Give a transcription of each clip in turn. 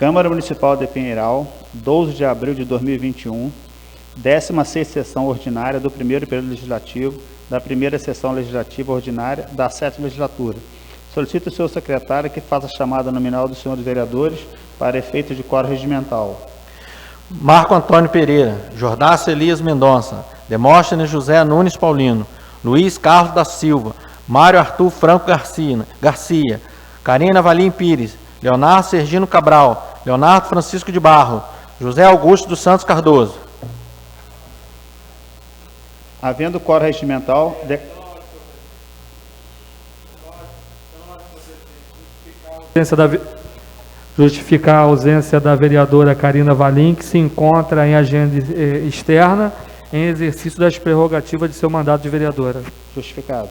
Câmara Municipal de Pinheiral, 12 de abril de 2021, 16ª sessão ordinária do primeiro período legislativo, da primeira sessão legislativa ordinária da 7ª legislatura. Solicito ao senhor secretário que faça a chamada nominal dos senhores vereadores para efeito de quórum regimental. Marco Antônio Pereira, Jordace Elias Mendonça, Demóstenes José Nunes Paulino, Luiz Carlos da Silva, Mário Arthur Franco Garcia, Karina Valim Pires, Leonardo Sergino Cabral, Leonardo Francisco de Barro, José Augusto dos Santos Cardoso. Havendo quórum regimental, justificar a ausência da vereadora Karina Valim, que se encontra em agenda externa, em exercício das prerrogativas de seu mandato de vereadora. Justificado.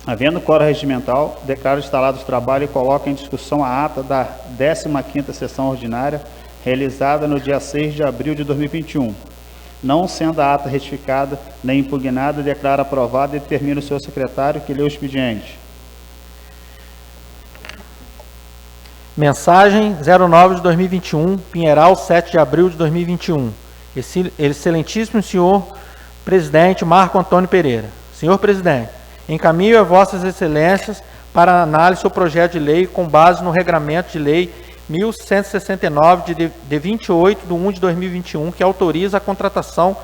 Havendo quórum regimental, declaro instalados o trabalho e coloco em discussão a ata da 15ª sessão ordinária, realizada no dia 6 de abril de 2021. Não sendo a ata retificada nem impugnada, declaro aprovada e determino o senhor secretário que lê o expediente. Mensagem 09 de 2021, Pinheiral, 7 de abril de 2021. Excelentíssimo senhor presidente Marco Antônio Pereira. Senhor presidente, encaminho a vossas excelências para análise o projeto de lei com base no regramento de lei 1169 de 28 de 1 de 2021, que autoriza a contratação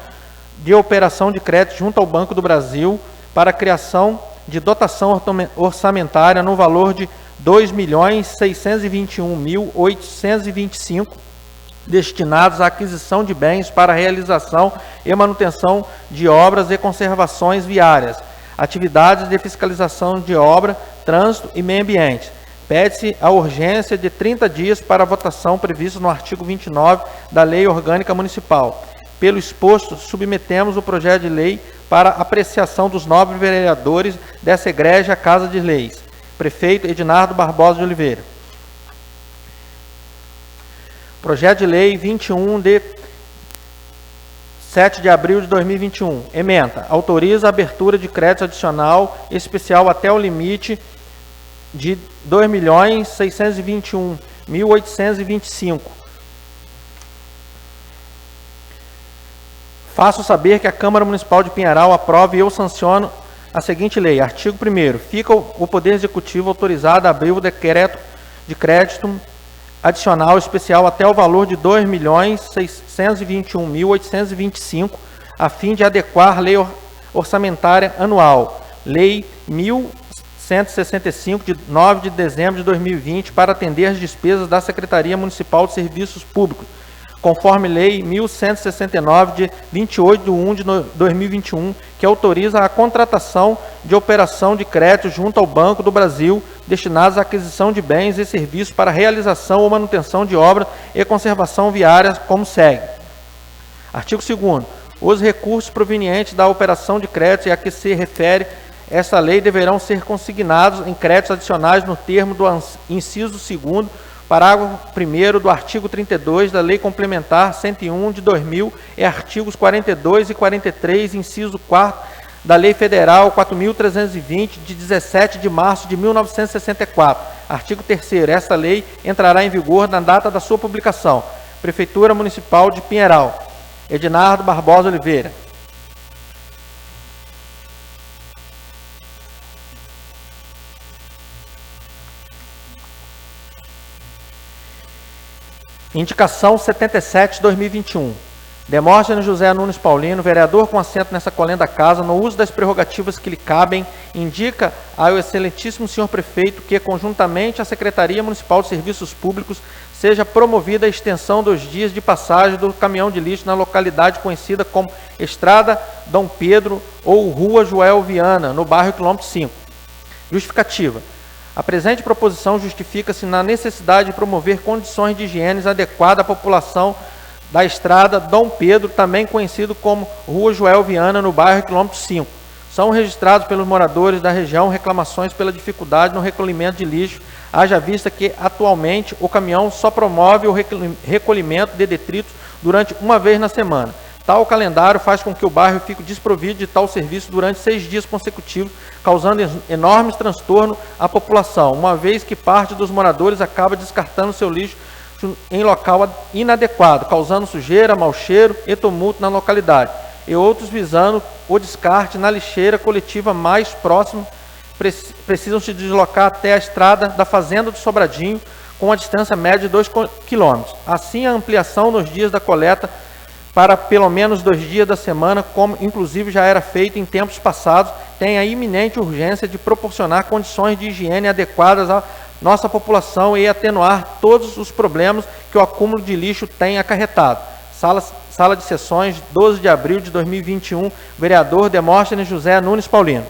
de operação de crédito junto ao Banco do Brasil para a criação de dotação orçamentária no valor de R$ 2.621.825 destinados à aquisição de bens para realização e manutenção de obras e conservações viárias, atividades de fiscalização de obra, trânsito e meio ambiente. Pede-se a urgência de 30 dias para a votação prevista no artigo 29 da Lei Orgânica Municipal. Pelo exposto, submetemos o projeto de lei para apreciação dos nobres vereadores dessa egrégia Casa de Leis. Prefeito Ednardo Barbosa de Oliveira. Projeto de Lei 21 de 7 de abril de 2021. Ementa. Autoriza a abertura de crédito adicional especial até o limite de R$ 2.621.825. Faço saber que a Câmara Municipal de Pinheiral aprova e eu sanciono a seguinte lei. Artigo 1º. Fica o Poder Executivo autorizado a abrir o decreto de crédito adicional especial até o valor de R$ 2.621.825, a fim de adequar a lei orçamentária anual, Lei 1.165, de 9 de dezembro de 2020, para atender as despesas da Secretaria Municipal de Serviços Públicos, conforme Lei 1.169, de 28 de 1 de 2021, que autoriza a contratação de operação de crédito junto ao Banco do Brasil, destinados à aquisição de bens e serviços para realização ou manutenção de obras e conservação viárias, como segue. Artigo 2º. Os recursos provenientes da operação de crédito e a que se refere esta lei deverão ser consignados em créditos adicionais no termo do inciso 2º, parágrafo 1º do artigo 32 da Lei Complementar 101 de 2000 e artigos 42 e 43, inciso 4º da Lei Federal 4.320 de 17 de março de 1964. Artigo 3º. Esta lei entrará em vigor na data da sua publicação. Prefeitura Municipal de Pinheiral. Ednardo Barbosa Oliveira. Indicação 77/2021. Demóstenes José Nunes Paulino, vereador com assento nessa colenda da Casa, no uso das prerrogativas que lhe cabem, indica ao excelentíssimo senhor prefeito que, conjuntamente à Secretaria Municipal de Serviços Públicos, seja promovida a extensão dos dias de passagem do caminhão de lixo na localidade conhecida como Estrada Dom Pedro ou Rua Joel Viana, no bairro Quilômetro 5. Justificativa. A presente proposição justifica-se na necessidade de promover condições de higiene adequadas à população da Estrada Dom Pedro, também conhecido como Rua Joel Viana, no bairro Quilômetro 5. São registrados pelos moradores da região reclamações pela dificuldade no recolhimento de lixo, haja vista que, atualmente, o caminhão só promove o recolhimento de detritos durante uma vez na semana. Tal calendário faz com que o bairro fique desprovido de tal serviço durante 6 dias consecutivos, causando enormes transtornos à população, uma vez que parte dos moradores acaba descartando seu lixo em local inadequado, causando sujeira, mau cheiro e tumulto na localidade, e outros visando o descarte na lixeira coletiva mais próxima, precisam se deslocar até a estrada da Fazenda do Sobradinho, com a distância média de 2 km. Assim, a ampliação nos dias da coleta para pelo menos 2 dias da semana, como inclusive já era feito em tempos passados, tem a iminente urgência de proporcionar condições de higiene adequadas à nossa população e atenuar todos os problemas que o acúmulo de lixo tem acarretado. Sala de sessões, 12 de abril de 2021, vereador Demóstenes José Nunes Paulino.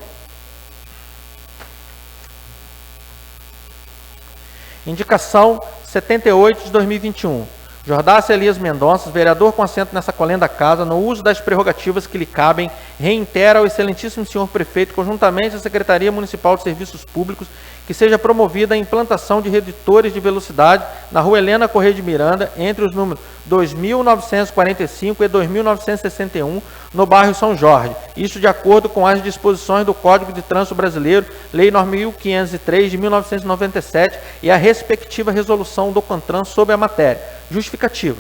Indicação 78 de 2021. Jordace Elias Mendonça, vereador com assento nessa colenda casa, no uso das prerrogativas que lhe cabem, reitera ao excelentíssimo senhor prefeito, conjuntamente à Secretaria Municipal de Serviços Públicos, que seja promovida a implantação de redutores de velocidade na Rua Helena Corrêa de Miranda, entre os números 2.945 e 2.961, no bairro São Jorge. Isso de acordo com as disposições do Código de Trânsito Brasileiro, Lei 9.503 de 1997 e a respectiva resolução do CONTRAN sobre a matéria. Justificativa.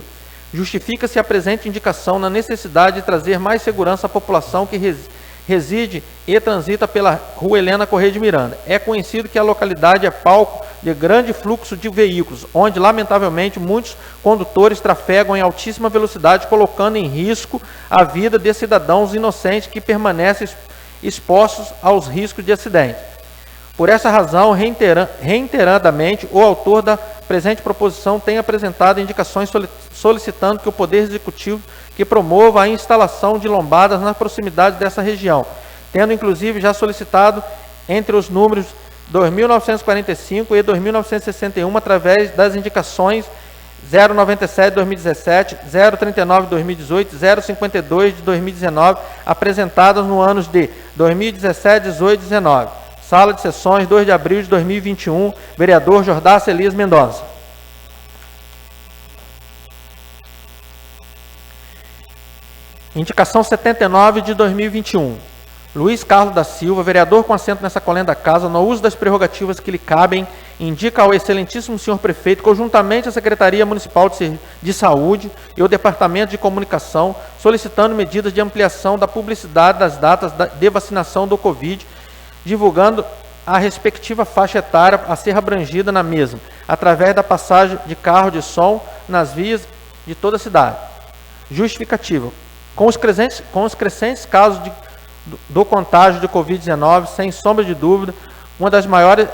Justifica-se a presente indicação na necessidade de trazer mais segurança à população que reside e transita pela Rua Helena Corrêa de Miranda. É conhecido que a localidade é palco de grande fluxo de veículos, onde, lamentavelmente, muitos condutores trafegam em altíssima velocidade, colocando em risco a vida de cidadãos inocentes que permanecem expostos aos riscos de acidente. Por essa razão, reiteradamente, o autor da presente proposição tem apresentado indicações solicitando que o Poder Executivo que promova a instalação de lombadas na proximidade dessa região, tendo inclusive já solicitado entre os números 2.945 e 2.961 através das indicações 097 de 2017, 039 de 2018, 052 de 2019, apresentadas no anos de 2017, 18 e 19. Sala de sessões, 2 de abril de 2021, vereador Jordace Elias Mendonça. Indicação 79 de 2021. Luiz Carlos da Silva, vereador com assento nessa colenda casa, no uso das prerrogativas que lhe cabem, indica ao excelentíssimo senhor prefeito, conjuntamente à Secretaria Municipal de Saúde e o Departamento de Comunicação, solicitando medidas de ampliação da publicidade das datas de vacinação do Covid, divulgando a respectiva faixa etária a ser abrangida na mesma, através da passagem de carro de som nas vias de toda a cidade. Justificativa. Com os crescentes casos do contágio de Covid-19, sem sombra de dúvida, uma das maiores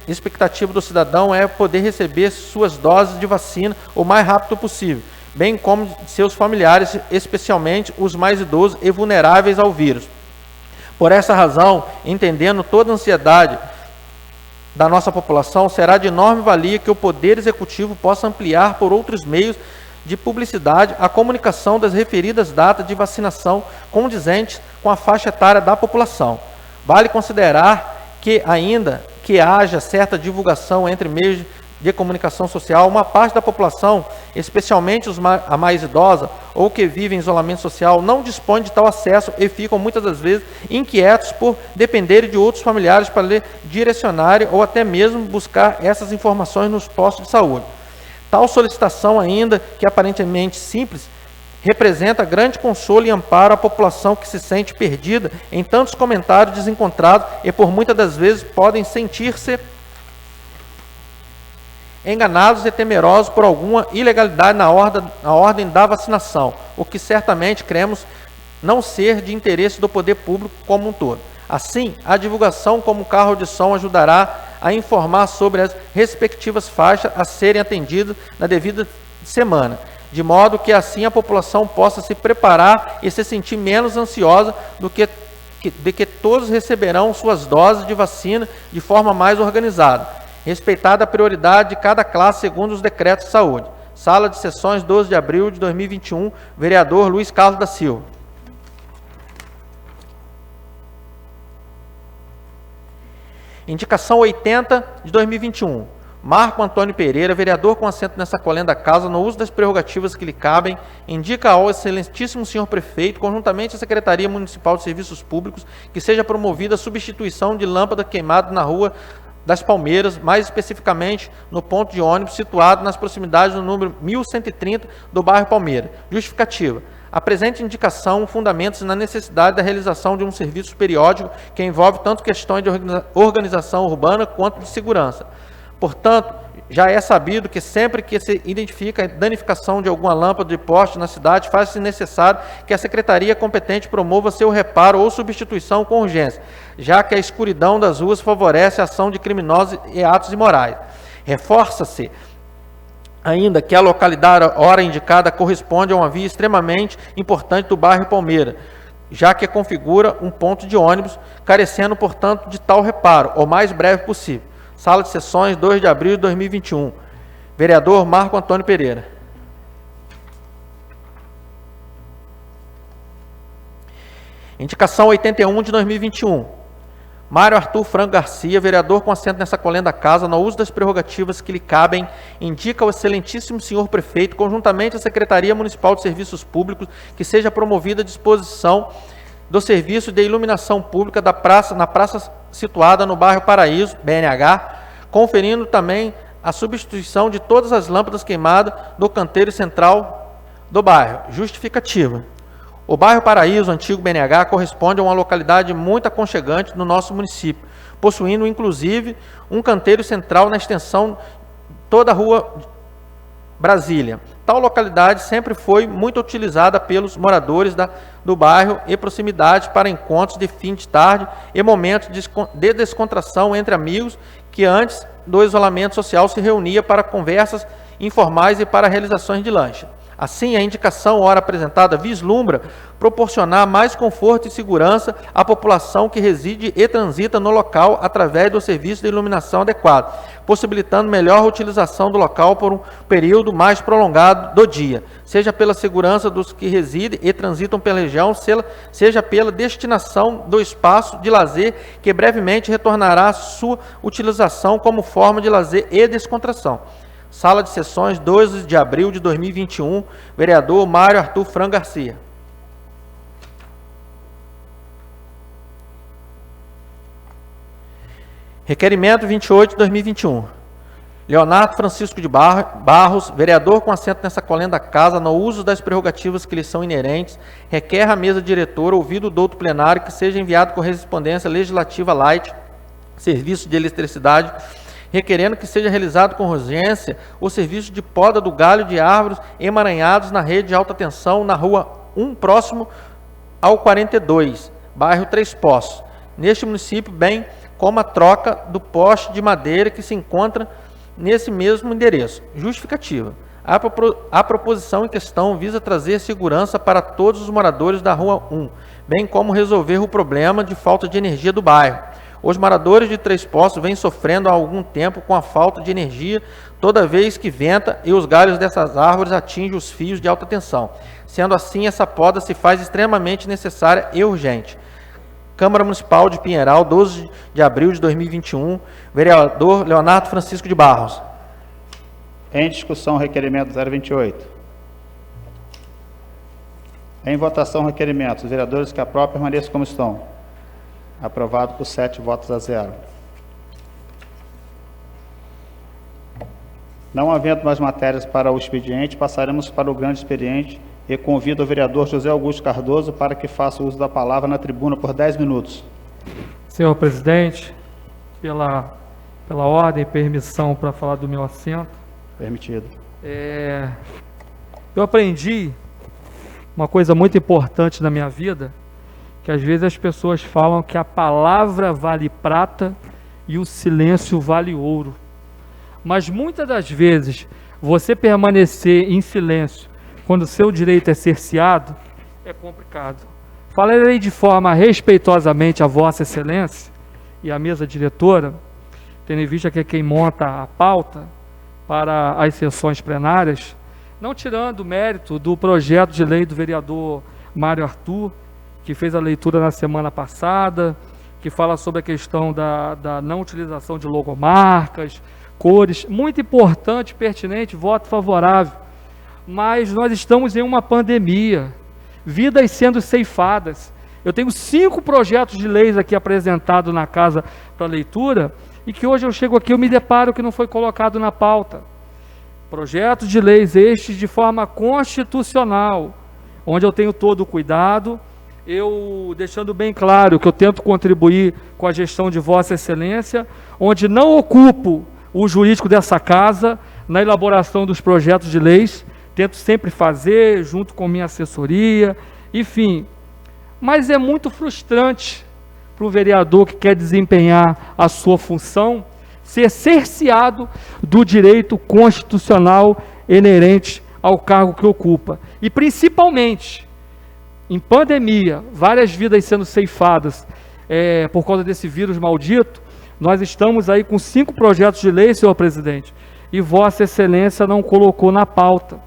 expectativas do cidadão é poder receber suas doses de vacina o mais rápido possível, bem como de seus familiares, especialmente os mais idosos e vulneráveis ao vírus. Por essa razão, entendendo toda a ansiedade da nossa população, será de enorme valia que o Poder Executivo possa ampliar por outros meios de publicidade a comunicação das referidas datas de vacinação condizentes com a faixa etária da população. Vale considerar que, ainda que haja certa divulgação entre meios de comunicação social, uma parte da população, especialmente a mais idosa ou que vive em isolamento social, não dispõe de tal acesso e ficam muitas das vezes inquietos por dependerem de outros familiares para lhe direcionarem ou até mesmo buscar essas informações nos postos de saúde. Tal solicitação, ainda que aparentemente simples, representa grande consolo e amparo à população que se sente perdida em tantos comentários desencontrados e por muitas das vezes podem sentir-se enganados e temerosos por alguma ilegalidade na ordem da vacinação, o que certamente cremos não ser de interesse do poder público como um todo. Assim, a divulgação como carro de som ajudará a informar sobre as respectivas faixas a serem atendidas na devida semana, de modo que assim a população possa se preparar e se sentir menos ansiosa de que todos receberão suas doses de vacina de forma mais organizada, respeitada a prioridade de cada classe segundo os decretos de saúde. Sala de sessões, 12 de abril de 2021, vereador Luiz Carlos da Silva. Indicação 80 de 2021. Marco Antônio Pereira, vereador com assento nessa colenda da casa, no uso das prerrogativas que lhe cabem, indica ao excelentíssimo senhor prefeito, conjuntamente à Secretaria Municipal de Serviços Públicos, que seja promovida a substituição de lâmpada queimada na Rua das Palmeiras, mais especificamente no ponto de ônibus situado nas proximidades do número 1130 do bairro Palmeira. Justificativa. A presente indicação fundamenta-se na necessidade da realização de um serviço periódico que envolve tanto questões de organização urbana quanto de segurança. Portanto, já é sabido que sempre que se identifica a danificação de alguma lâmpada de poste na cidade, faz-se necessário que a secretaria competente promova seu reparo ou substituição com urgência, já que a escuridão das ruas favorece a ação de criminosos e atos imorais. Reforça-se ainda que a localidade hora indicada corresponde a uma via extremamente importante do bairro Palmeira, já que configura um ponto de ônibus, carecendo, portanto, de tal reparo, o mais breve possível. Sala de Sessões, 2 de abril de 2021. Vereador Marco Antônio Pereira. Indicação 81 de 2021. Mário Arthur Franco Garcia, vereador com assento nessa colenda da casa, no uso das prerrogativas que lhe cabem, indica ao excelentíssimo senhor prefeito, conjuntamente à Secretaria Municipal de Serviços Públicos, que seja promovida a disposição do serviço de iluminação pública na praça situada no bairro Paraíso, BNH, conferindo também a substituição de todas as lâmpadas queimadas do canteiro central do bairro. Justificativa. O bairro Paraíso, antigo BNH, corresponde a uma localidade muito aconchegante no nosso município, possuindo inclusive um canteiro central na extensão toda a rua Brasília. Tal localidade sempre foi muito utilizada pelos moradores do bairro e proximidade para encontros de fim de tarde e momentos de descontração entre amigos que antes do isolamento social se reunia para conversas informais e para realizações de lanche. Assim, a indicação ora apresentada vislumbra proporcionar mais conforto e segurança à população que reside e transita no local através do serviço de iluminação adequado, possibilitando melhor utilização do local por um período mais prolongado do dia, seja pela segurança dos que residem e transitam pela região, seja pela destinação do espaço de lazer que brevemente retornará à sua utilização como forma de lazer e descontração. Sala de Sessões, 12 de abril de 2021, vereador Mário Arthur Franco Garcia. Requerimento 28 de 2021. Leonardo Francisco de Barros, vereador com assento nessa colenda da casa, no uso das prerrogativas que lhe são inerentes, requer à mesa diretora, ouvido o douto plenário, que seja enviado correspondência legislativa light, serviço de eletricidade, requerendo que seja realizado com urgência o serviço de poda do galho de árvores emaranhados na rede de alta tensão na rua 1, próximo ao 42, bairro Três Poços, neste município, bem como a troca do poste de madeira que se encontra nesse mesmo endereço. Justificativa. A proposição em questão visa trazer segurança para todos os moradores da rua 1, bem como resolver o problema de falta de energia do bairro. Os moradores de Três Poços vêm sofrendo há algum tempo com a falta de energia toda vez que venta e os galhos dessas árvores atingem os fios de alta tensão. Sendo assim, essa poda se faz extremamente necessária e urgente. Câmara Municipal de Pinheiral, 12 de abril de 2021, vereador Leonardo Francisco de Barros. Em discussão, requerimento 028. Em votação, requerimentos. Os vereadores que aprovam permaneçam como estão. Aprovado por 7 votos a 0. Não havendo mais matérias para o expediente, passaremos para o grande expediente e convido o vereador José Augusto Cardoso para que faça uso da palavra na tribuna por 10 minutos. Senhor presidente, pela ordem e permissão para falar do meu assento. Permitido. Eu aprendi uma coisa muito importante na minha vida, que às vezes as pessoas falam que a palavra vale prata e o silêncio vale ouro. Mas muitas das vezes, você permanecer em silêncio quando o seu direito é cerceado, é complicado. Falarei de forma respeitosamente a Vossa Excelência e a mesa diretora, tendo em vista que é quem monta a pauta para as sessões plenárias, não tirando o mérito do projeto de lei do vereador Mário Arthur, que fez a leitura na semana passada, que fala sobre a questão da não utilização de logomarcas, cores, muito importante, pertinente, voto favorável. Mas nós estamos em uma pandemia, vidas sendo ceifadas. Eu tenho 5 projetos de leis aqui apresentados na casa para leitura, e que hoje eu chego aqui, eu me deparo que não foi colocado na pauta. Projetos de leis estes de forma constitucional, onde eu tenho todo o cuidado, eu deixando bem claro que eu tento contribuir com a gestão de Vossa Excelência, onde não ocupo o jurídico dessa casa na elaboração dos projetos de leis, tento sempre fazer junto com minha assessoria, enfim. Mas é muito frustrante para o vereador que quer desempenhar a sua função ser cerceado do direito constitucional inerente ao cargo que ocupa. E principalmente, em pandemia, várias vidas sendo ceifadas por causa desse vírus maldito, nós estamos aí com 5 projetos de lei, senhor presidente, e Vossa Excelência não colocou na pauta.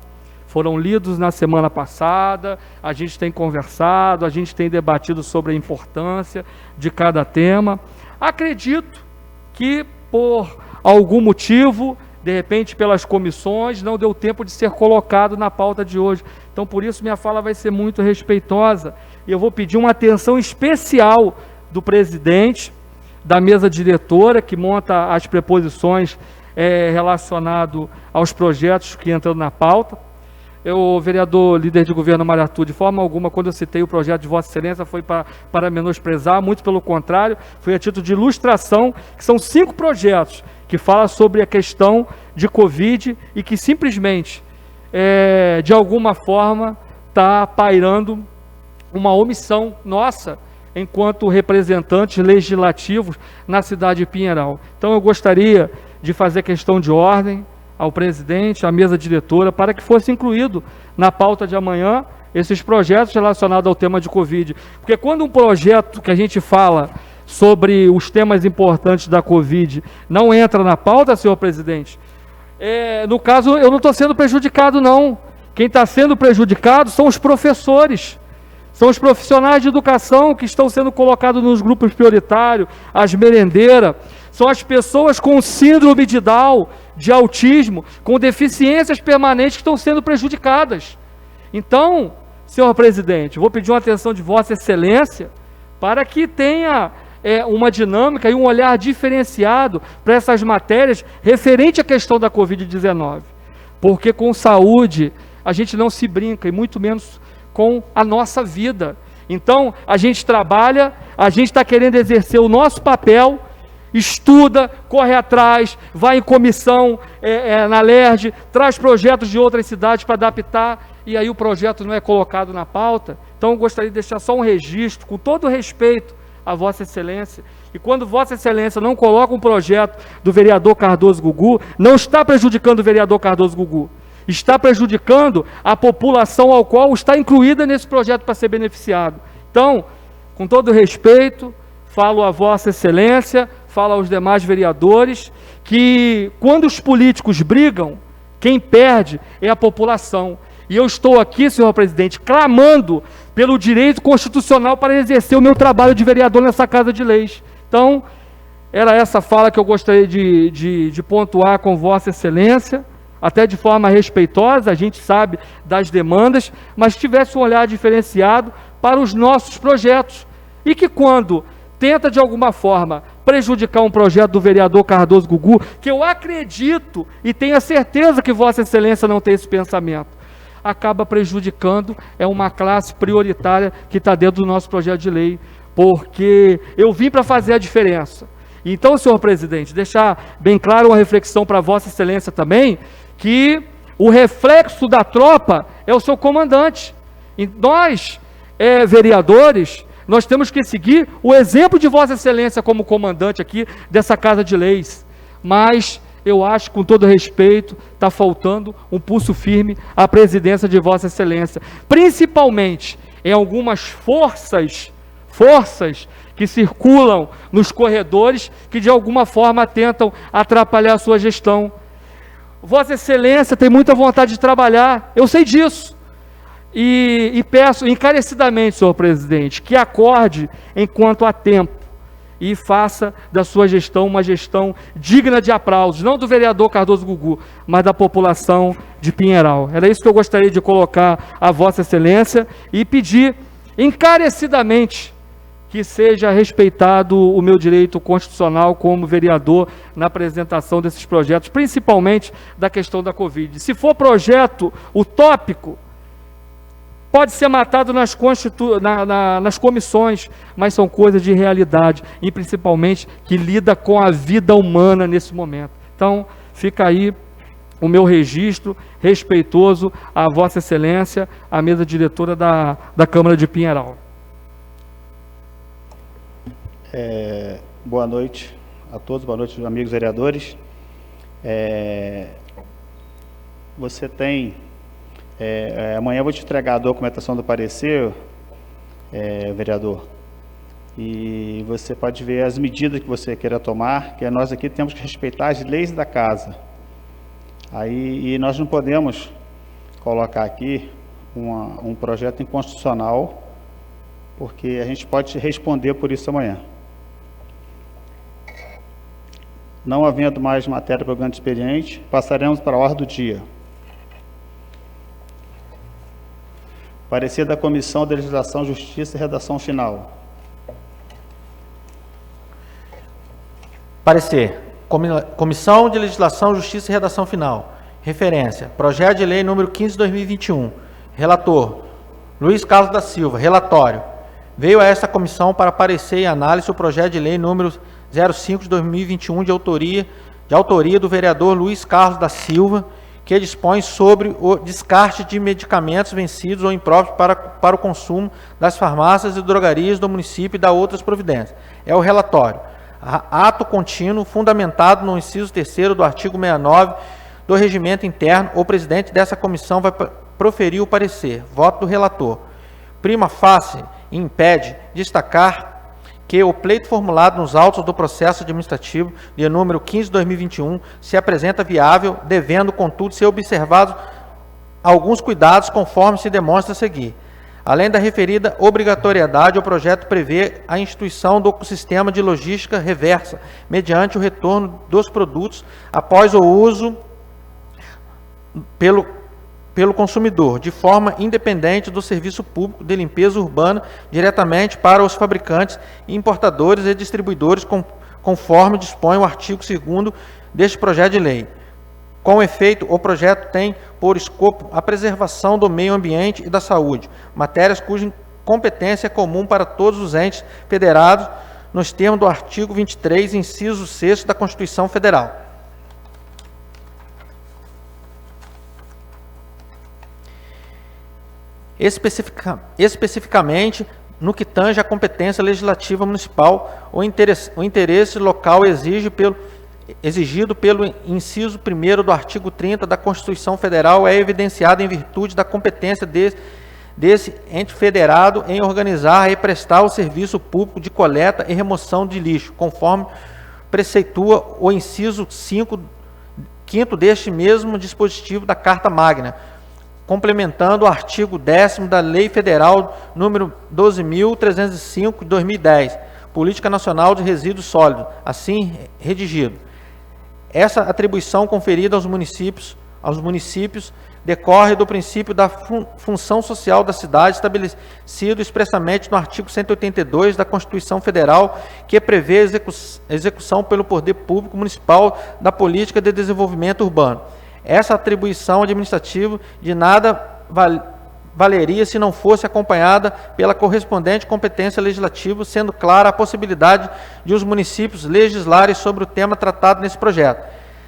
Foram lidos na semana passada, a gente tem conversado, a gente tem debatido sobre a importância de cada tema. Acredito que por algum motivo, de repente pelas comissões, não deu tempo de ser colocado na pauta de hoje. Então por isso minha fala vai ser muito respeitosa, e eu vou pedir uma atenção especial do presidente, da mesa diretora, que monta as preposições relacionado aos projetos que entram na pauta. O vereador líder de governo Maratu, de forma alguma, quando eu citei o projeto de Vossa Excelência, foi para menosprezar, muito pelo contrário, foi a título de ilustração, que são 5 projetos que falam sobre a questão de Covid e que simplesmente, de alguma forma, está pairando uma omissão nossa, enquanto representantes legislativos na cidade de Pinheiral. Então eu gostaria de fazer questão de ordem ao presidente, à mesa diretora, para que fosse incluído na pauta de amanhã esses projetos relacionados ao tema de Covid. Porque quando um projeto que a gente fala sobre os temas importantes da Covid não entra na pauta, senhor presidente, no caso eu não estou sendo prejudicado não. Quem está sendo prejudicado são os professores, são os profissionais de educação que estão sendo colocados nos grupos prioritários, as merendeiras, são as pessoas com síndrome de Down, de autismo, com deficiências permanentes que estão sendo prejudicadas. Então, senhor presidente, vou pedir uma atenção de Vossa Excelência para que tenha uma dinâmica e um olhar diferenciado para essas matérias referente à questão da Covid-19. Porque com saúde a gente não se brinca, e muito menos com a nossa vida. Então, a gente trabalha, a gente está querendo exercer o nosso papel, estuda, corre atrás, vai em comissão na LERJ, traz projetos de outras cidades para adaptar, e aí o projeto não é colocado na pauta. Então eu gostaria de deixar só um registro, com todo o respeito a Vossa Excelência, e quando Vossa Excelência não coloca um projeto do vereador Cardoso Gugu, não está prejudicando o vereador Cardoso Gugu, está prejudicando a população ao qual está incluída nesse projeto para ser beneficiado. Então, com todo o respeito, falo a Vossa Excelência, falo aos demais vereadores, que quando os políticos brigam, quem perde é a população. E eu estou aqui, senhor presidente, clamando pelo direito constitucional para exercer o meu trabalho de vereador nessa Casa de Leis. Então, era essa fala que eu gostaria de pontuar com Vossa Excelência, até de forma respeitosa, a gente sabe das demandas, mas tivesse um olhar diferenciado para os nossos projetos. E que quando tenta de alguma forma prejudicar um projeto do vereador Cardoso Gugu, que eu acredito e tenho a certeza que Vossa Excelência não tem esse pensamento, acaba prejudicando uma classe prioritária que está dentro do nosso projeto de lei, porque eu vim para fazer a diferença. Então, senhor presidente, deixar bem claro uma reflexão para Vossa Excelência também, que o reflexo da tropa é o seu comandante. E nós, vereadores, nós temos que seguir o exemplo de Vossa Excelência como comandante aqui dessa Casa de Leis. Mas eu acho, com todo respeito, está faltando um pulso firme à presidência de Vossa Excelência, principalmente em algumas forças que circulam nos corredores, que de alguma forma tentam atrapalhar a sua gestão. Vossa Excelência tem muita vontade de trabalhar, eu sei disso, e peço encarecidamente, senhor presidente, que acorde enquanto há tempo. e faça da sua gestão uma gestão digna de aplausos, não do vereador Cardoso Gugu, mas da população de Pinheiral. Era isso que eu gostaria de colocar a Vossa Excelência e pedir encarecidamente que seja respeitado o meu direito constitucional como vereador na apresentação desses projetos, principalmente da questão da Covid. Se for projeto utópico, pode ser matado nas comissões, mas são coisas de realidade, e principalmente que lida com a vida humana nesse momento. Então, fica aí o meu registro respeitoso à Vossa Excelência, à mesa diretora da Câmara de Pinheiral. Boa noite a todos, boa noite, amigos vereadores. Você tem... amanhã eu vou te entregar a documentação do parecer, vereador, e você pode ver as medidas que você queira tomar, que nós aqui temos que respeitar as leis da casa. E nós não podemos colocar aqui um projeto inconstitucional, porque a gente pode responder por isso amanhã. Não havendo mais matéria para o grande expediente, passaremos para a ordem do dia. Parecer da Comissão de Legislação, Justiça e Redação Final. Parecer. Comissão de Legislação, Justiça e Redação Final. Referência. Projeto de Lei número 15/2021. Relator. Luiz Carlos da Silva. Relatório. Veio a esta comissão para parecer e análise o projeto de lei número 05/2021 de autoria do vereador Luiz Carlos da Silva, que dispõe sobre o descarte de medicamentos vencidos ou impróprios para o consumo das farmácias e drogarias do município e da outras providências. É o relatório. Ato contínuo, fundamentado no inciso 3º do artigo 69 do Regimento Interno, o presidente dessa comissão vai proferir o parecer. Voto do relator. Prima facie impede destacar que o pleito formulado nos autos do processo administrativo de número 15/2021 se apresenta viável, devendo, contudo, ser observados alguns cuidados conforme se demonstra a seguir. Além da referida obrigatoriedade, o projeto prevê a instituição do sistema de logística reversa, mediante o retorno dos produtos após o uso pelo consumidor, de forma independente do serviço público de limpeza urbana, diretamente para os fabricantes, importadores e distribuidores, conforme dispõe o artigo 2º deste projeto de lei. Com efeito, o projeto tem por escopo a preservação do meio ambiente e da saúde, matérias cuja competência é comum para todos os entes federados, nos termos do artigo 23, inciso 6º da Constituição Federal. Especificamente, no que tange à competência legislativa municipal, o interesse local exigido pelo inciso 1º do artigo 30 da Constituição Federal é evidenciado em virtude da competência desse ente federado em organizar e prestar o serviço público de coleta e remoção de lixo, conforme preceitua o inciso 5º deste mesmo dispositivo da Carta Magna, complementando o artigo 10º da Lei Federal número 12.305 de 2010, Política Nacional de Resíduos Sólidos, assim redigido. Essa atribuição conferida aos municípios decorre do princípio da função social da cidade, estabelecido expressamente no artigo 182 da Constituição Federal, que prevê a execução pelo poder público municipal da política de desenvolvimento urbano. Essa atribuição administrativa de nada valeria se não fosse acompanhada pela correspondente competência legislativa, sendo clara a possibilidade de os municípios legislarem sobre o tema tratado nesse projeto.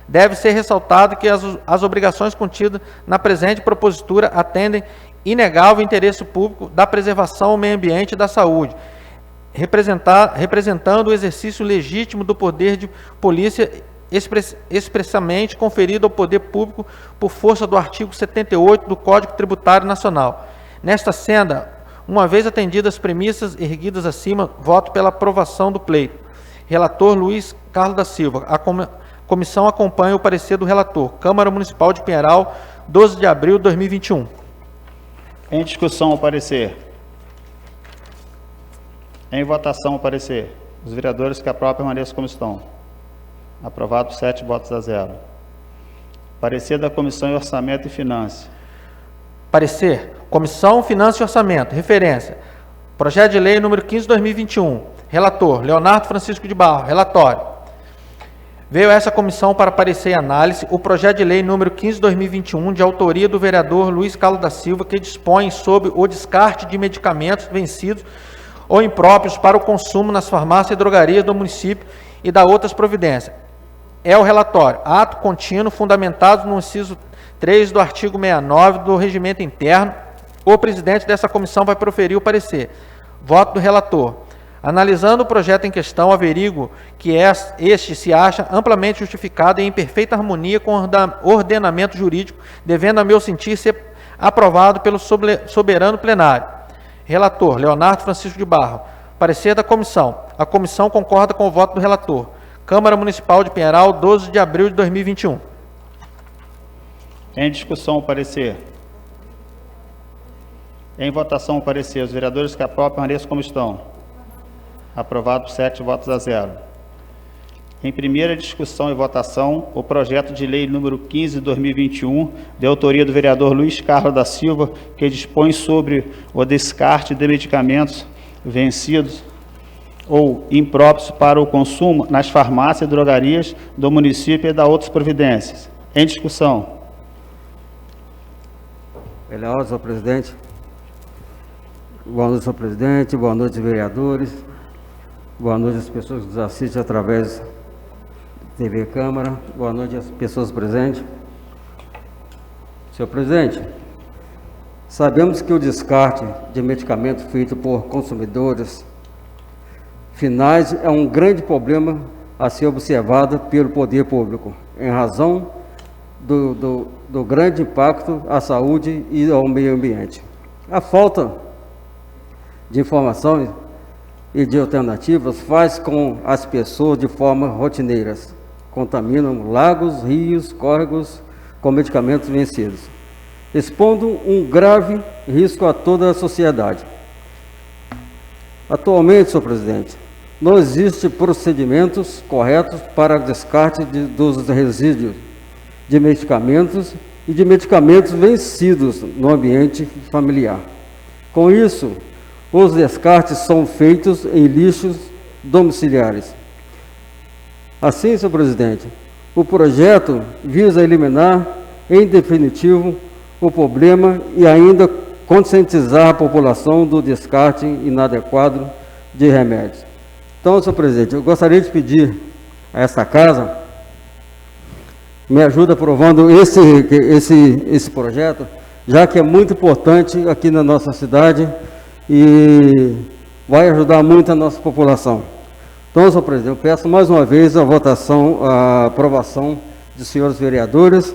Deve ser ressaltado que as obrigações contidas na presente propositura atendem inegável interesse público da preservação ao meio ambiente e da saúde, representando o exercício legítimo do poder de polícia expressamente conferido ao poder público por força do artigo 78 do Código Tributário Nacional. Nesta senda, uma vez atendidas as premissas erguidas acima, voto pela aprovação do pleito. Relator Luiz Carlos da Silva. A comissão acompanha o parecer do relator. Câmara Municipal de Pinheiral, 12 de abril de 2021. Em discussão, o parecer. Em votação, o parecer. Os vereadores que aprovam permaneçam como estão. Aprovado por 7 votos a 0. Parecer da Comissão de Orçamento e Finanças. Parecer. Comissão, Finanças e Orçamento. Referência. Projeto de Lei número 15/2021. Relator, Leonardo Francisco de Barro. Relatório. Veio a essa comissão para parecer e análise o projeto de lei número 15/2021, de autoria do vereador Luiz Carlos da Silva, que dispõe sobre o descarte de medicamentos vencidos ou impróprios para o consumo nas farmácias e drogarias do município e da outras providências. É o relatório. Ato contínuo fundamentado no inciso 3 do artigo 69 do Regimento Interno. O presidente dessa comissão vai proferir o parecer. Voto do relator. Analisando o projeto em questão, averigo que este se acha amplamente justificado e em perfeita harmonia com o ordenamento jurídico, devendo, a meu sentir, ser aprovado pelo soberano plenário. Relator, Leonardo Francisco de Barro. Parecer da comissão. A comissão concorda com o voto do relator. Câmara Municipal de Pinheiral, 12 de abril de 2021. Em discussão, o parecer. Em votação, o parecer. Os vereadores que aprovam permaneçam como estão. Aprovado por 7 votos a 0. Em primeira discussão e votação, o projeto de lei número 15/2021, de autoria do vereador Luiz Carlos da Silva, que dispõe sobre o descarte de medicamentos vencidos ou impróprios para o consumo nas farmácias e drogarias do município e da outras providências. Em discussão. Melhor, senhor presidente. Boa noite, senhor presidente. Boa noite, vereadores. Boa noite às pessoas que nos assistem através da TV Câmara. Boa noite às pessoas presentes. Senhor presidente, sabemos que o descarte de medicamento feito por consumidores finais é um grande problema a ser observado pelo poder público, em razão do grande impacto à saúde e ao meio ambiente. A falta de informação e de alternativas faz com as pessoas de forma rotineira, contaminam lagos, rios, córregos com medicamentos vencidos, expondo um grave risco a toda a sociedade. Atualmente, senhor presidente, não existem procedimentos corretos para descarte dos resíduos de medicamentos e de medicamentos vencidos no ambiente familiar. Com isso, os descartes são feitos em lixos domiciliares. Assim, senhor presidente, o projeto visa eliminar, em definitivo, o problema e ainda conscientizar a população do descarte inadequado de remédios. Então, senhor presidente, eu gostaria de pedir a essa casa, me ajuda aprovando esse projeto, já que é muito importante aqui na nossa cidade e vai ajudar muito a nossa população. Então, senhor presidente, eu peço mais uma vez a votação, a aprovação dos senhores vereadores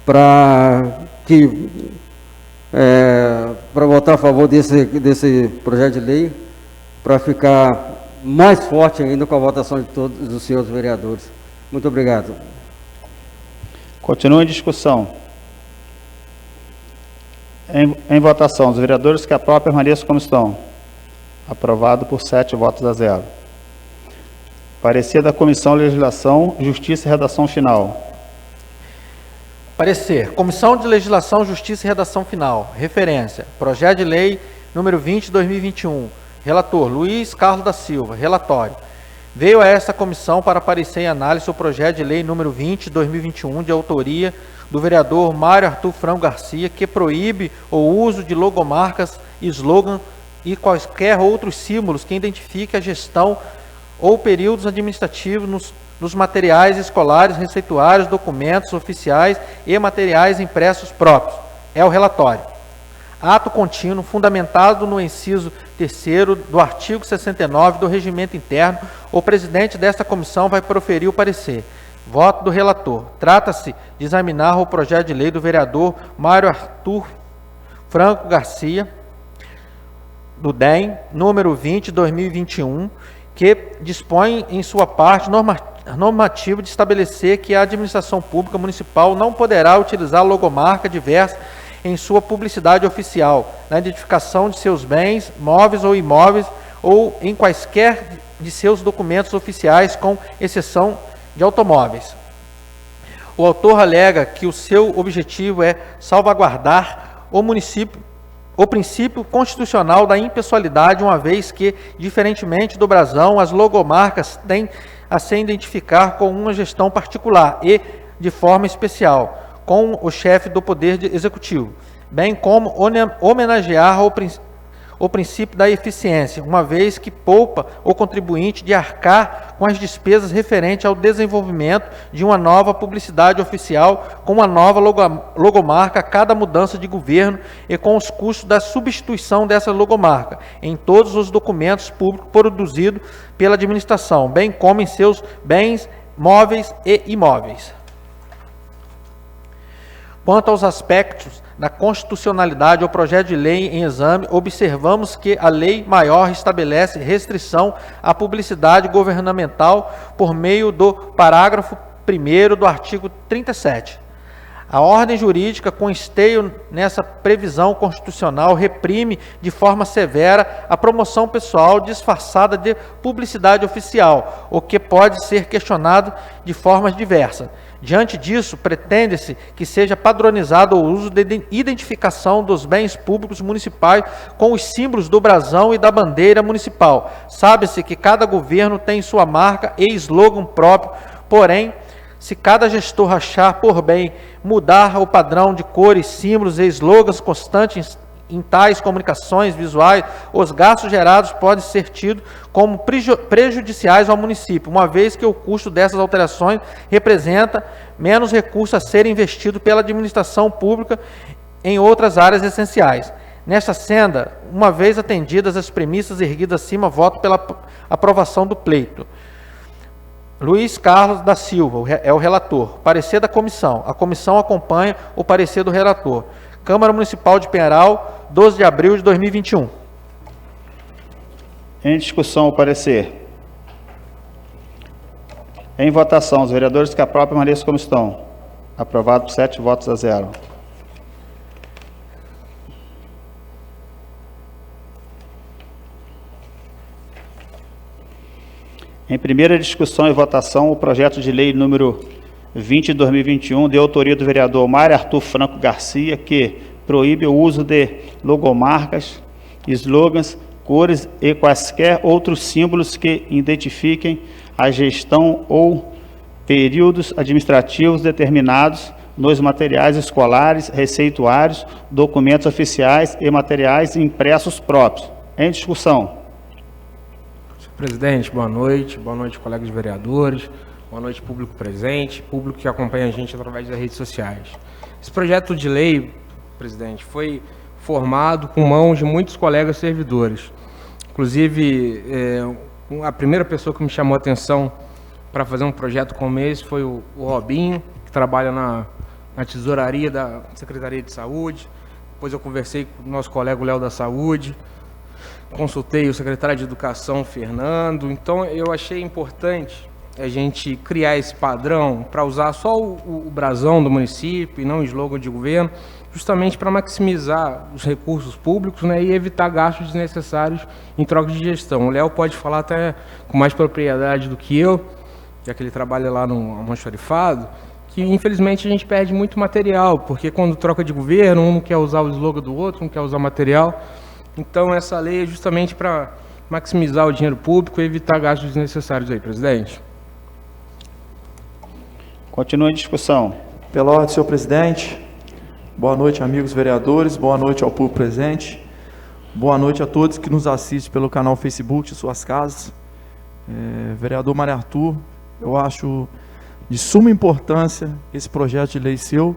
para votar a favor desse projeto de lei, para ficar mais forte ainda com a votação de todos os senhores vereadores. Muito obrigado. Continua em discussão. Em votação, os vereadores que aprovam permaneçam como estão. Aprovado por 7 votos a 0. Parecer da Comissão Legislação, Justiça e Redação Final. Parecer. Comissão de Legislação, Justiça e Redação Final. Referência. Projeto de Lei número 20/2021. Relator, Luiz Carlos da Silva. Relatório. Veio a esta comissão para parecer e análise o projeto de lei número 20/2021, de autoria do vereador Mário Arthur Franco Garcia, que proíbe o uso de logomarcas, slogan e quaisquer outros símbolos que identifiquem a gestão ou períodos administrativos nos materiais escolares, receituários, documentos oficiais e materiais impressos próprios. É o relatório. Ato contínuo, fundamentado no inciso 3º do artigo 69 do Regimento Interno, o presidente desta comissão vai proferir o parecer. Voto do relator. Trata-se de examinar o projeto de lei do vereador Mário Arthur Franco Garcia, do DEM, número 20/2021, que dispõe em sua parte normativa de estabelecer que a administração pública municipal não poderá utilizar logomarca diversa em sua publicidade oficial, na identificação de seus bens, móveis ou imóveis, ou em quaisquer de seus documentos oficiais, com exceção de automóveis. O autor alega que o seu objetivo é salvaguardar o princípio constitucional da impessoalidade, uma vez que, diferentemente do brasão, as logomarcas têm a se identificar com uma gestão particular e, de forma especial, com o chefe do Poder Executivo, bem como homenagear o princípio da eficiência, uma vez que poupa o contribuinte de arcar com as despesas referentes ao desenvolvimento de uma nova publicidade oficial com uma nova logomarca a cada mudança de governo e com os custos da substituição dessa logomarca em todos os documentos públicos produzidos pela administração, bem como em seus bens móveis e imóveis. Quanto aos aspectos da constitucionalidade ao projeto de lei em exame, observamos que a lei maior estabelece restrição à publicidade governamental por meio do parágrafo 1º do artigo 37. A ordem jurídica, com esteio nessa previsão constitucional, reprime de forma severa a promoção pessoal disfarçada de publicidade oficial, o que pode ser questionado de formas diversas. Diante disso, pretende-se que seja padronizado o uso de identificação dos bens públicos municipais com os símbolos do brasão e da bandeira municipal. Sabe-se que cada governo tem sua marca e slogan próprio, porém, se cada gestor achar por bem mudar o padrão de cores, símbolos e slogans constantes em tais comunicações visuais, os gastos gerados podem ser tidos como prejudiciais ao município, uma vez que o custo dessas alterações representa menos recursos a serem investidos pela administração pública em outras áreas essenciais. Nesta senda, uma vez atendidas as premissas erguidas acima, voto pela aprovação do pleito. Luiz Carlos da Silva é o relator. Parecer da comissão. A comissão acompanha o parecer do relator. Câmara Municipal de Pinheiral, 12 de abril de 2021. Em discussão, o parecer. Em votação, os vereadores que aprovam permaneçam como estão. Aprovado por 7 votos a 0. Em primeira discussão e votação, o projeto de lei número 20 de 2021, de autoria do vereador Mário Arthur Franco Garcia, que proíbe o uso de logomarcas, slogans, cores e quaisquer outros símbolos que identifiquem a gestão ou períodos administrativos determinados nos materiais escolares, receituários, documentos oficiais e materiais impressos próprios. Em discussão. Presidente, boa noite, colegas vereadores, boa noite, público presente, público que acompanha a gente através das redes sociais. Esse projeto de lei, presidente, foi formado com mãos de muitos colegas servidores. Inclusive, a primeira pessoa que me chamou a atenção para fazer um projeto como esse foi o Robinho, que trabalha na tesouraria da Secretaria de Saúde. Depois eu conversei com o nosso colega o Léo da Saúde, consultei o secretário de Educação, Fernando. Então, eu achei importante a gente criar esse padrão para usar só o brasão do município e não o slogan de governo, justamente para maximizar os recursos públicos, né, e evitar gastos desnecessários em troca de gestão. O Léo pode falar até com mais propriedade do que eu, já que ele trabalha lá no almoxarifado, que infelizmente a gente perde muito material, porque quando troca de governo, um não quer usar o slogan do outro, um quer usar material. Então, essa lei é justamente para maximizar o dinheiro público e evitar gastos desnecessários aí, presidente. Continua em discussão. Pela ordem, senhor presidente. Boa noite, amigos vereadores. Boa noite ao público presente. Boa noite a todos que nos assistem pelo canal Facebook de suas casas. Vereador Mário Arthur, eu acho de suma importância esse projeto de lei seu,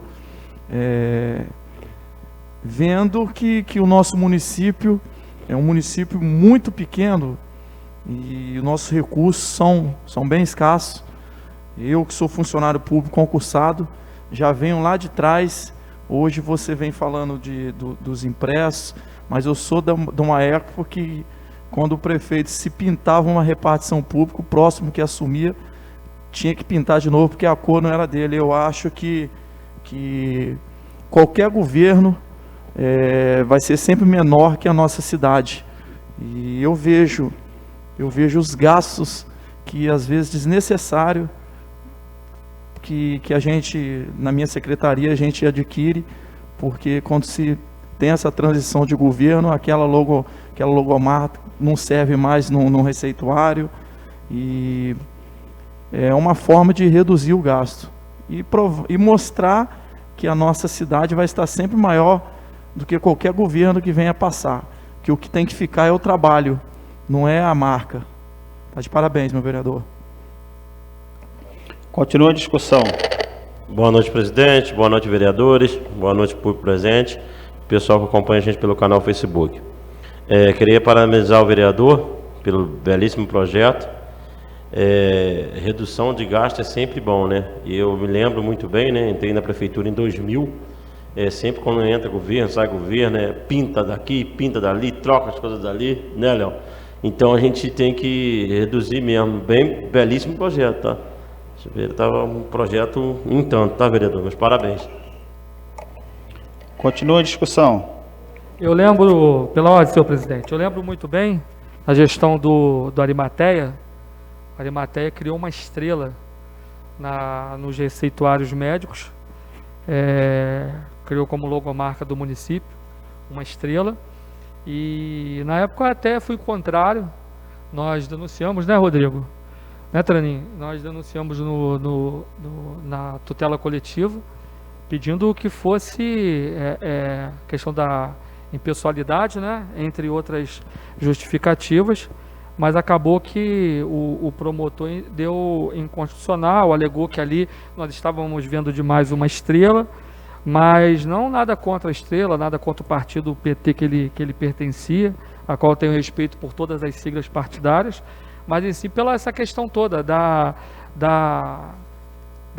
vendo que o nosso município é um município muito pequeno e os nossos recursos são bem escassos. Eu, que sou funcionário público concursado, já venho lá de trás. Hoje você vem falando dos impressos, mas eu sou de uma época que, quando o prefeito se pintava uma repartição pública, o próximo que assumia tinha que pintar de novo, porque a cor não era dele. Eu acho que qualquer governo vai ser sempre menor que a nossa cidade. E eu vejo os gastos que às vezes desnecessário que a gente, na minha secretaria, a gente adquire, porque quando se tem essa transição de governo, aquela logomarca não serve mais no receituário, e é uma forma de reduzir o gasto e mostrar que a nossa cidade vai estar sempre maior do que qualquer governo que venha passar, que o que tem que ficar é o trabalho, não é a marca. Tá de parabéns, meu vereador. Continua a discussão. Boa noite, presidente. Boa noite, vereadores. Boa noite, público presente. Pessoal que acompanha a gente pelo canal Facebook. Queria parabenizar o vereador pelo belíssimo projeto. Redução de gasto é sempre bom, né? E eu me lembro muito bem, né? Entrei na prefeitura em 2000. Sempre quando entra governo, sai governo, pinta daqui, pinta dali, troca as coisas dali, né, Léo? Então a gente tem que reduzir mesmo. Bem, belíssimo projeto, tá? Estava um projeto em tanto, tá, vereador? Mas parabéns. Continua a discussão. Eu lembro, pela ordem, senhor presidente, eu lembro muito bem a gestão do Arimateia. O Arimateia criou uma estrela nos receituários médicos, criou como logomarca do município uma estrela, e na época eu até fui contrário. Nós denunciamos, né, Rodrigo? Né, Tranin? Nós denunciamos na tutela coletiva, pedindo que fosse questão da impessoalidade, né, entre outras justificativas, mas acabou que o promotor deu inconstitucional, alegou que ali nós estávamos vendo demais uma estrela, mas não nada contra a estrela, nada contra o partido PT que ele pertencia, a qual eu tenho respeito por todas as siglas partidárias, mas em si pela essa questão toda da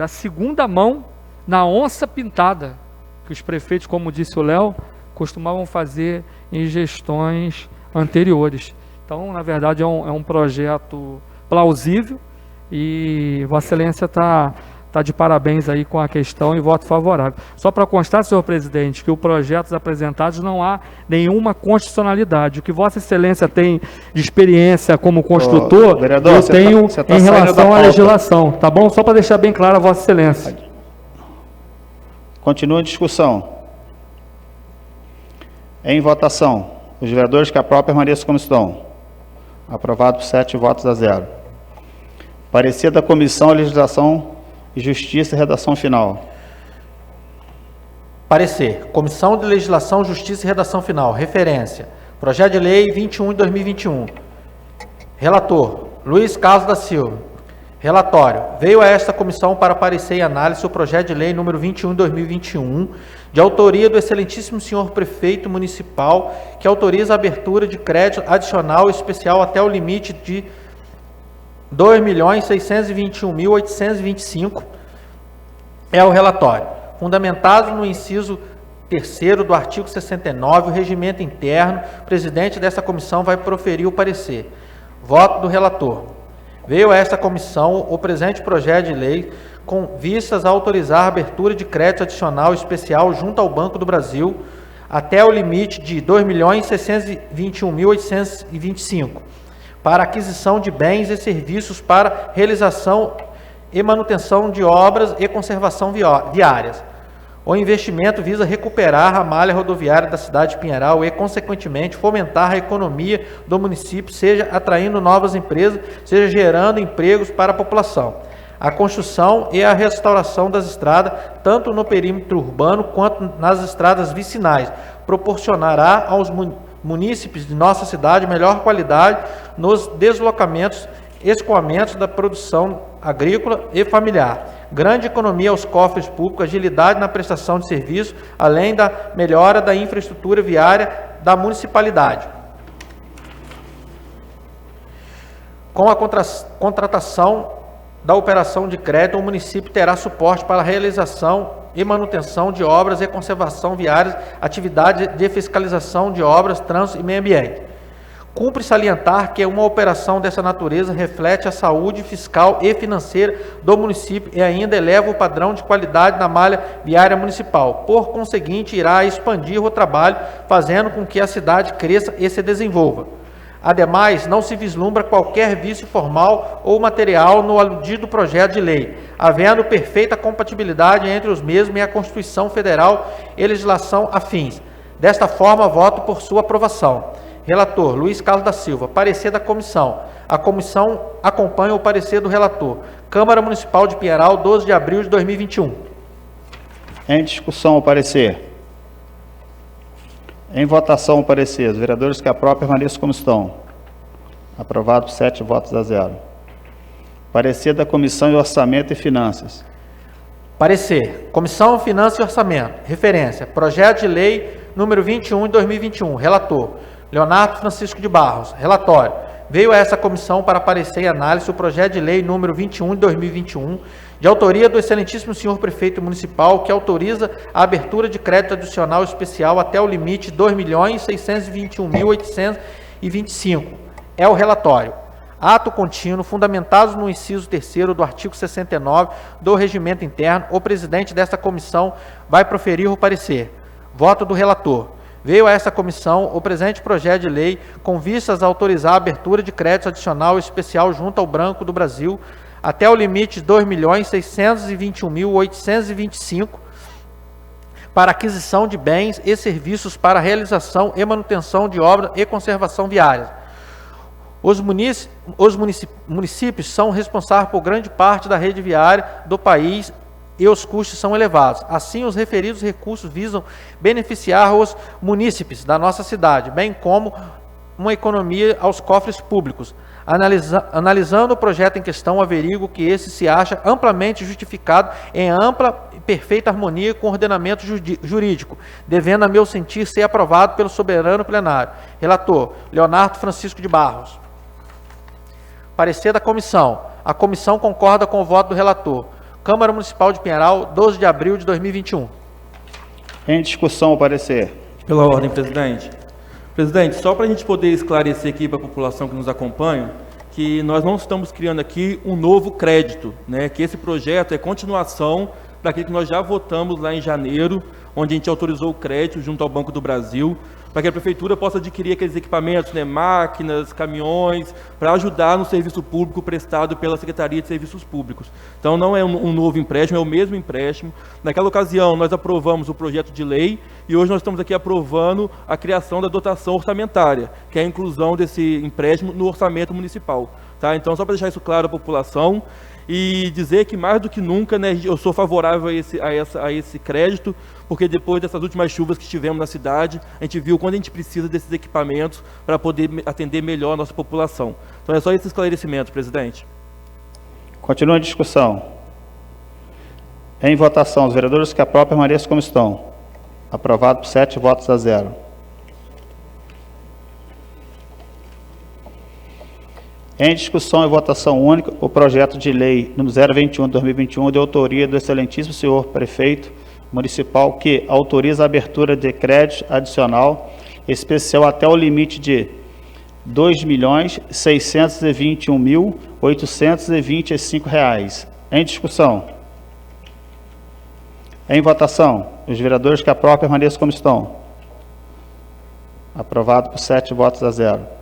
segunda mão na onça pintada, que os prefeitos, como disse o Léo, costumavam fazer em gestões anteriores. Então, na verdade, é um projeto plausível, e Vossa Excelência está de parabéns aí com a questão e voto favorável. Só para constar, senhor presidente, que os projetos apresentados não há nenhuma constitucionalidade. O que Vossa Excelência tem de experiência como construtor, vereador, eu tenho em relação à pauta. legislação, tá bom? Só para deixar bem claro a Vossa Excelência. Continua a discussão. Em votação, os vereadores que aprovam permaneçam como estão. Aprovado por 7 votos a 0. Parecer da Comissão Legislação e Justiça e Redação Final. Parecer. Comissão de Legislação, Justiça e Redação Final. Referência. Projeto de Lei 21 de 2021. Relator, Luiz Carlos da Silva. Relatório. Veio a esta comissão para parecer e análise o projeto de lei número 21 de 2021, de autoria do excelentíssimo senhor prefeito municipal, que autoriza a abertura de crédito adicional especial até o limite de R$ 2.621.825. É o relatório. Fundamentado no inciso 3º do artigo 69, o regimento interno, o presidente dessa comissão vai proferir o parecer. Voto do relator. Veio a esta comissão o presente projeto de lei com vistas a autorizar a abertura de crédito adicional especial junto ao Banco do Brasil até o limite de R$ 2.621.825 para aquisição de bens e serviços para realização e manutenção de obras e conservação viárias. O investimento visa recuperar a malha rodoviária da cidade de Pinheiral e, consequentemente, fomentar a economia do município, seja atraindo novas empresas, seja gerando empregos para a população. A construção e a restauração das estradas, tanto no perímetro urbano quanto nas estradas vicinais, proporcionará aos munícipes de nossa cidade melhor qualidade nos deslocamentos, escoamentos da produção agrícola e familiar. Grande economia aos cofres públicos, agilidade na prestação de serviço, além da melhora da infraestrutura viária da municipalidade. Com a contratação da operação de crédito, o município terá suporte para a realização e manutenção de obras e conservação viárias, atividade de fiscalização de obras, trânsito e meio ambiente. Cumpre salientar que uma operação dessa natureza reflete a saúde fiscal e financeira do município e ainda eleva o padrão de qualidade na malha viária municipal. Por conseguinte, irá expandir o trabalho, fazendo com que a cidade cresça e se desenvolva. Ademais, não se vislumbra qualquer vício formal ou material no aludido projeto de lei, havendo perfeita compatibilidade entre os mesmos e a Constituição Federal e legislação afins. Desta forma, voto por sua aprovação. Relator, Luiz Carlos da Silva. Parecer da comissão. A comissão acompanha o parecer do relator. Câmara Municipal de Pinheiral, 12 de abril de 2021. Em discussão, o parecer. Em votação, o parecer. Os vereadores que aprovam permaneçam como estão. Aprovado por 7 votos a 0. Parecer da Comissão de Orçamento e Finanças. Parecer. Comissão Finanças e Orçamento. Referência. Projeto de Lei número 21 de 2021. Relator, Leonardo Francisco de Barros. Relatório. Veio a essa comissão para parecer e análise o projeto de lei número 21 de 2021, de autoria do excelentíssimo senhor prefeito municipal, que autoriza a abertura de crédito adicional especial até o limite de R$ 2.621.825. É o relatório. Ato contínuo, fundamentado no inciso 3º do artigo 69 do Regimento Interno, o presidente desta comissão vai proferir o parecer. Voto do relator. Veio a essa comissão o presente projeto de lei com vistas a autorizar a abertura de crédito adicional especial junto ao Banco do Brasil até o limite de R$ 2.621.825 para aquisição de bens e serviços para realização e manutenção de obras e conservação viárias. Os municípios são responsáveis por grande parte da rede viária do país e os custos são elevados. Assim, os referidos recursos visam beneficiar os munícipes da nossa cidade, bem como uma economia aos cofres públicos. Analisando o projeto em questão, averigo que esse se acha amplamente justificado em ampla e perfeita harmonia com o ordenamento jurídico, devendo, a meu sentir, ser aprovado pelo soberano plenário. Relator, Leonardo Francisco de Barros. Parecer da comissão. A comissão concorda com o voto do relator. Câmara Municipal de Pinheiral, 12 de abril de 2021. Em discussão, o parecer. Pela ordem, presidente. Presidente, só para a gente poder esclarecer aqui para a população que nos acompanha, que nós não estamos criando aqui um novo crédito, né? Que esse projeto é continuação daquilo que nós já votamos lá em janeiro, onde a gente autorizou o crédito junto ao Banco do Brasil, para que a Prefeitura possa adquirir aqueles equipamentos, né, máquinas, caminhões, para ajudar no serviço público prestado pela Secretaria de Serviços Públicos. Então, não é um novo empréstimo, é o mesmo empréstimo. Naquela ocasião, nós aprovamos o projeto de lei e hoje nós estamos aqui aprovando a criação da dotação orçamentária, que é a inclusão desse empréstimo no orçamento municipal. Tá? Então, só para deixar isso claro à população, e dizer que mais do que nunca, né, eu sou favorável a esse crédito, porque depois dessas últimas chuvas que tivemos na cidade, a gente viu quando a gente precisa desses equipamentos para poder atender melhor a nossa população. Então é só esse esclarecimento, presidente. Continua a discussão. Em votação, os vereadores que aprovam permaneçam como estão. Aprovado por 7 votos a 0. Em discussão e votação única, o projeto de lei número 021 de 2021, de autoria do excelentíssimo senhor prefeito municipal, que autoriza a abertura de crédito adicional especial até o limite de R$ 2.621.825. Em discussão. Em votação, os vereadores que aprovam permaneçam como estão. Aprovado por 7 votos a 0.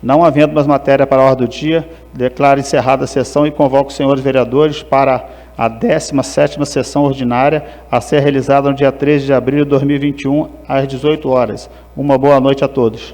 Não havendo mais matéria para a ordem do dia, declaro encerrada a sessão e convoco os senhores vereadores para a 17ª sessão ordinária a ser realizada no dia 13 de abril de 2021, às 18 horas. Uma boa noite a todos.